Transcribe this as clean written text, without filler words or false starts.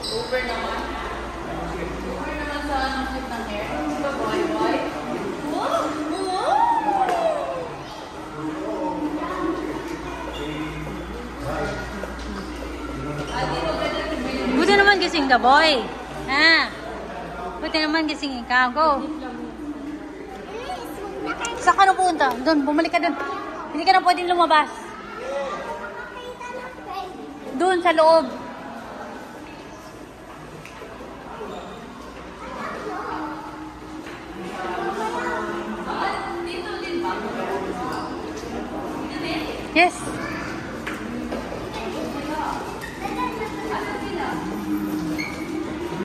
Over naman. Over naman sa shape ng hair. Di ba, boy? Wow! Buti naman gising ka, boy. Ha? Buti naman gising ikaw. Go. Saan ka na punta? Doon, bumalik ka doon. Hindi ka na pwedeng lumabas. Doon sa loob. Yes.